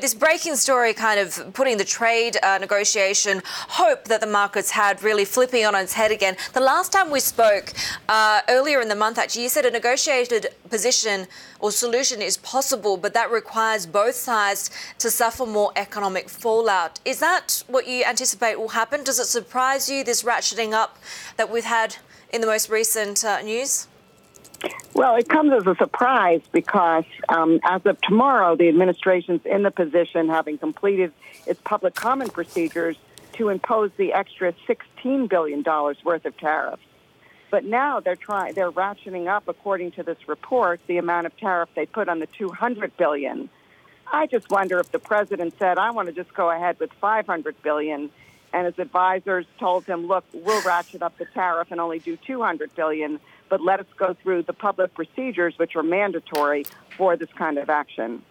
This breaking story kind of putting the trade negotiation hope that the markets had really flipping on its head again. The last time we spoke, earlier in the month, actually, you said a negotiated position or solution is possible, but that requires both sides to suffer more economic fallout. Is that what you anticipate will happen? Does it surprise you, this ratcheting up that we've had in the most recent news? Well, it comes as a surprise because as of tomorrow, the administration's in the position, having completed its public comment procedures, to impose the extra $16 billion worth of tariffs. But now they're ratcheting up, according to this report, the amount of tariff they put on the $200 billion. I just wonder if the president said, I want to just go ahead with $500 billion, and his advisors told him, look, we'll ratchet up the tariff and only do $200 billion, but let us go through the public procedures, which are mandatory for this kind of action.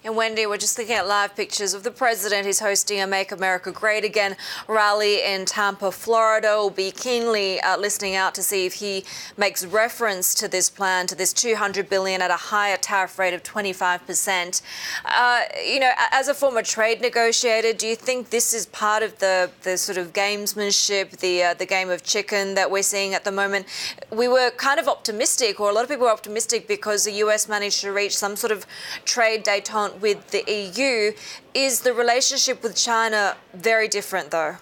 And Wendy, we're just looking at live pictures of the president. He's hosting a Make America Great Again rally in Tampa, Florida. We'll be keenly listening out to see if he makes reference to this plan, to this $200 billion at a higher tariff rate of 25%. As a former trade negotiator, do you think this is part of the sort of gamesmanship, the game of chicken that we're seeing at the moment? We were kind of optimistic, or a lot of people were optimistic, because the US managed to reach some sort of trade détente with the EU. Is the relationship with China very different, though?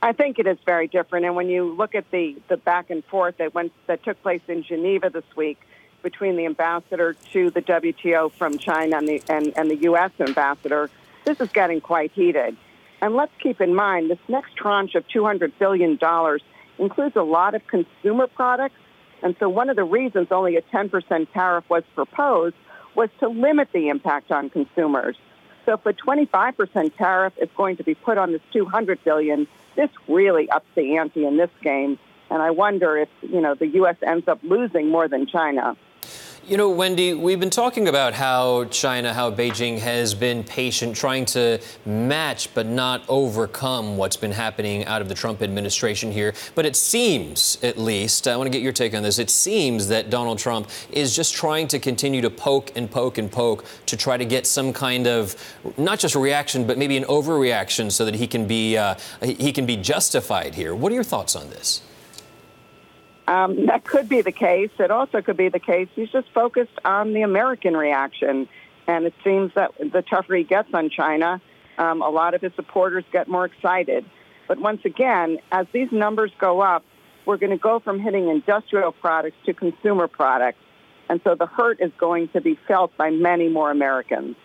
I think it is very different. And when you look at the back and forth that took place in Geneva this week between the ambassador to the WTO from China and the U.S. ambassador, this is getting quite heated. And let's keep in mind, this next tranche of $200 billion includes a lot of consumer products. And so one of the reasons only a 10% tariff was proposed was to limit the impact on consumers. So if a 25% tariff is going to be put on this $200 billion, this really ups the ante in this game. And I wonder if, the U.S. ends up losing more than China. Wendy, we've been talking about how Beijing has been patient, trying to match but not overcome what's been happening out of the Trump administration here. But it seems, at least, I want to get your take on this, it seems that Donald Trump is just trying to continue to poke and poke and poke to try to get some kind of, not just a reaction, but maybe an overreaction so that he can be justified here. What are your thoughts on this? That could be the case. It also could be the case he's just focused on the American reaction. And it seems that the tougher he gets on China, a lot of his supporters get more excited. But once again, as these numbers go up, we're going to go from hitting industrial products to consumer products. And so the hurt is going to be felt by many more Americans.